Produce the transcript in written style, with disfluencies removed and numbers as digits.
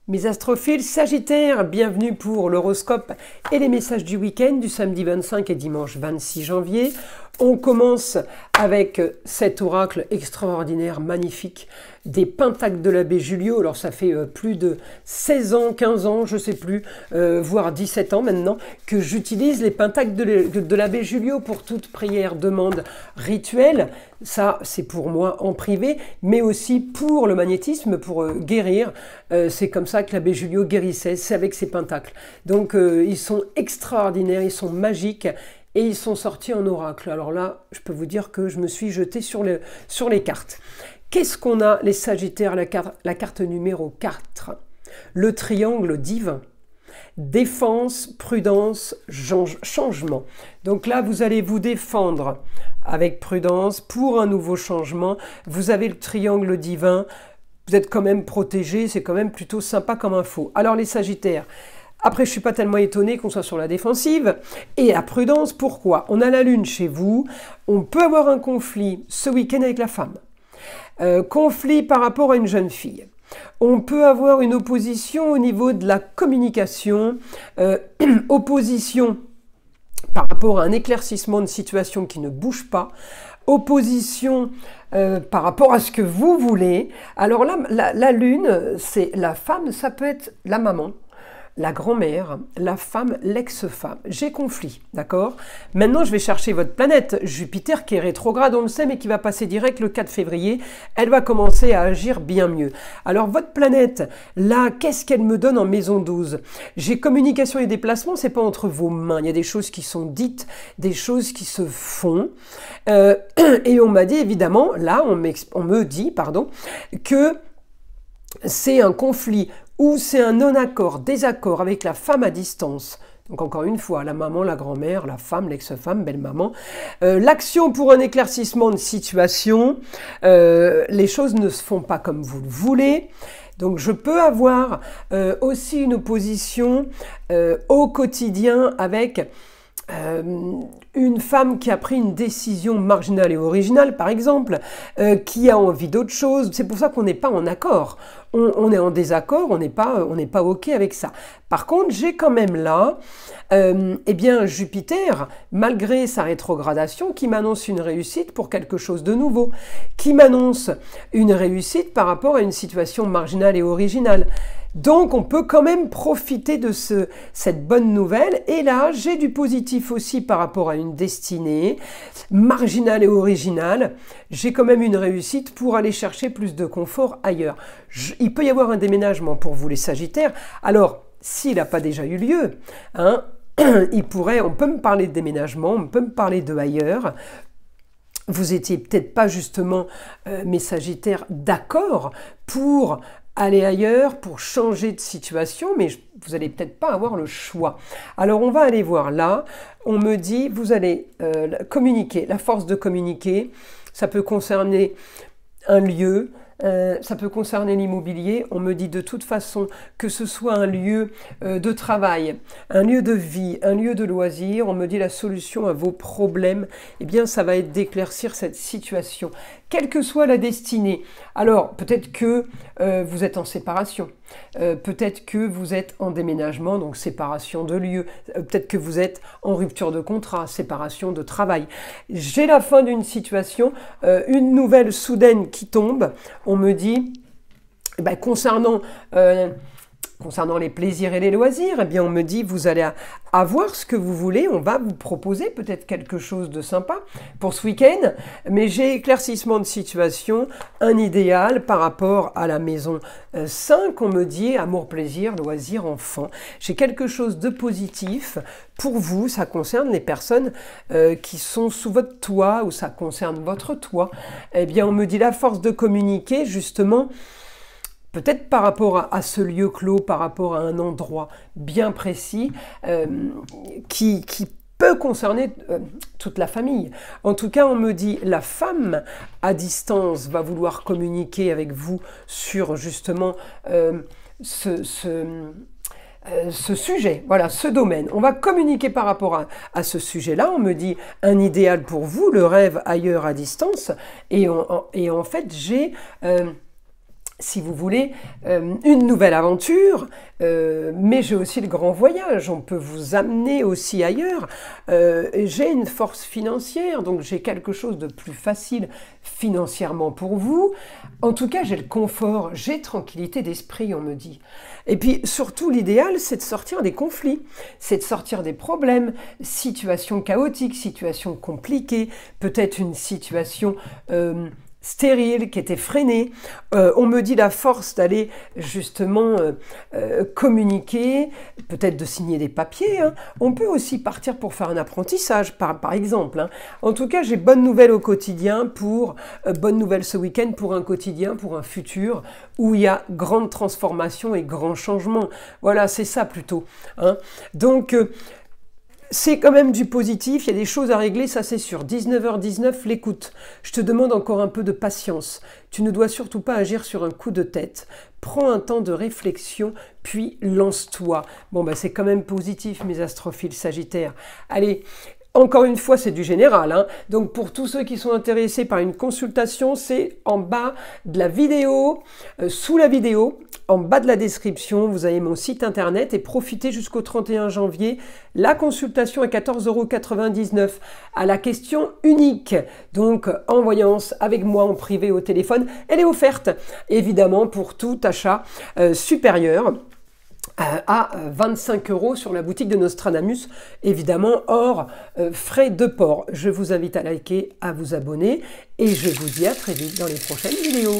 Mes astrophiles Sagittaires, bienvenue pour l'horoscope et les messages du week-end du samedi 25 et dimanche 26 janvier. On commence avec cet oracle extraordinaire, magnifique, des Pentacles de l'abbé Julio. Alors ça fait plus de 16 ans, 15 ans, je ne sais plus, voire 17 ans maintenant, que j'utilise les Pentacles de l'abbé Julio pour toute prière, demande, rituel. Ça, c'est pour moi en privé, mais aussi pour le magnétisme, pour guérir. C'est comme ça que l'abbé Julio guérissait, c'est avec ses pentacles. Donc, ils sont extraordinaires, ils sont magiques et ils sont sortis en oracle. Alors là, je peux vous dire que je me suis jetée sur les cartes. Qu'est-ce qu'on a, les Sagittaires, la carte numéro 4? Le triangle divin. Défense, prudence, changement. Donc là, vous allez vous défendre avec prudence pour un nouveau changement. Vous avez le triangle divin. Vous êtes quand même protégé. C'est quand même plutôt sympa comme info. Alors les Sagittaires, après, je ne suis pas tellement étonnée qu'on soit sur la défensive. Et la prudence, pourquoi? On a la lune chez vous. On peut avoir un conflit ce week-end avec la femme. Conflit par rapport à une jeune fille. On peut avoir une opposition au niveau de la communication, opposition par rapport à un éclaircissement de situation qui ne bouge pas, opposition par rapport à ce que vous voulez. Alors là, la lune, c'est la femme, ça peut être la maman, la grand-mère, la femme, l'ex-femme. J'ai conflit, d'accord? Maintenant, je vais chercher votre planète, Jupiter, qui est rétrograde, on le sait, mais qui va passer direct le 4 février. Elle va commencer à agir bien mieux. Alors, votre planète, là, qu'est-ce qu'elle me donne en maison 12? J'ai communication et déplacement, c'est pas entre vos mains. Il y a des choses qui sont dites, des choses qui se font. Et on m'a dit, évidemment, là, on me dit, pardon, que c'est un conflit ou c'est un non-accord, désaccord avec la femme à distance. Donc encore une fois, la maman, la grand-mère, la femme, l'ex-femme, belle-maman. L'action pour un éclaircissement de situation. Les choses ne se font pas comme vous le voulez. Donc je peux avoir aussi une opposition au quotidien avec une femme qui a pris une décision marginale et originale, par exemple, qui a envie d'autre chose. C'est pour ça qu'on n'est pas en accord. On est en désaccord, on n'est pas OK avec ça. Par contre, j'ai quand même là, eh bien, Jupiter, malgré sa rétrogradation, qui m'annonce une réussite pour quelque chose de nouveau, qui m'annonce une réussite par rapport à une situation marginale et originale. Donc, on peut quand même profiter de cette bonne nouvelle. Et là, j'ai du positif aussi par rapport à une destinée marginale et originale. J'ai quand même une réussite pour aller chercher plus de confort ailleurs. Il peut y avoir un déménagement pour vous, les Sagittaires. Alors, s'il n'a pas déjà eu lieu, hein, on peut me parler de déménagement, on peut me parler de ailleurs. Vous étiez peut-être pas justement, mes Sagittaires, d'accord pour aller ailleurs, pour changer de situation, mais vous n'allez peut-être pas avoir le choix. Alors on va aller voir là, on me dit, vous allez communiquer, la force de communiquer, ça peut concerner un lieu, ça peut concerner l'immobilier. On me dit de toute façon que ce soit un lieu de travail, un lieu de vie, un lieu de loisir. On me dit la solution à vos problèmes, eh bien ça va être d'éclaircir cette situation, quelle que soit la destinée. Alors peut-être que vous êtes en séparation, peut-être que vous êtes en déménagement, donc séparation de lieu, peut-être que vous êtes en rupture de contrat, séparation de travail. J'ai la fin d'une situation, une nouvelle soudaine qui tombe. On me dit, ben, concernant les plaisirs et les loisirs, eh bien on me dit, vous allez avoir ce que vous voulez, on va vous proposer peut-être quelque chose de sympa pour ce week-end, mais j'ai éclaircissement de situation, un idéal par rapport à la maison 5, on me dit amour, plaisir, loisirs, enfant. J'ai quelque chose de positif pour vous, ça concerne les personnes qui sont sous votre toit ou ça concerne votre toit. Eh bien on me dit la force de communiquer justement, peut-être par rapport à ce lieu clos, par rapport à un endroit bien précis qui peut concerner toute la famille. En tout cas, on me dit la femme à distance va vouloir communiquer avec vous sur justement ce sujet, voilà, ce domaine. On va communiquer par rapport à ce sujet-là. On me dit un idéal pour vous, le rêve ailleurs à distance. Et en fait, j'ai si vous voulez, une nouvelle aventure, mais j'ai aussi le grand voyage, on peut vous amener aussi ailleurs. J'ai une force financière, donc j'ai quelque chose de plus facile financièrement pour vous. En tout cas, j'ai le confort, j'ai tranquillité d'esprit, on me dit. Et puis surtout, l'idéal, c'est de sortir des conflits, c'est de sortir des problèmes, situations chaotiques, situations compliquées, peut-être une situation stérile, qui était freinée. On me dit la force d'aller justement communiquer, peut-être de signer des papiers. Hein. On peut aussi partir pour faire un apprentissage, par exemple. Hein. En tout cas, j'ai bonne nouvelle au quotidien bonne nouvelle ce week-end pour un quotidien, pour un futur où il y a grande transformation et grand changement. Voilà, c'est ça plutôt. Hein. Donc, c'est quand même du positif, il y a des choses à régler, ça c'est sûr. 19h19, l'écoute. Je te demande encore un peu de patience. Tu ne dois surtout pas agir sur un coup de tête. Prends un temps de réflexion, puis lance-toi. Bon, c'est quand même positif, mes astrophiles Sagittaires. Allez, encore une fois, c'est du général. Hein. Donc, pour tous ceux qui sont intéressés par une consultation, c'est en bas de la vidéo, sous la vidéo, en bas de la description, vous avez mon site internet et profitez jusqu'au 31 janvier. La consultation est 14,99 € à la question unique. Donc, en voyance avec moi en privé au téléphone, elle est offerte, évidemment, pour tout achat supérieur à 25 € sur la boutique de Nostradamus, évidemment hors frais de port. Je vous invite à liker, à vous abonner et je vous dis à très vite dans les prochaines vidéos.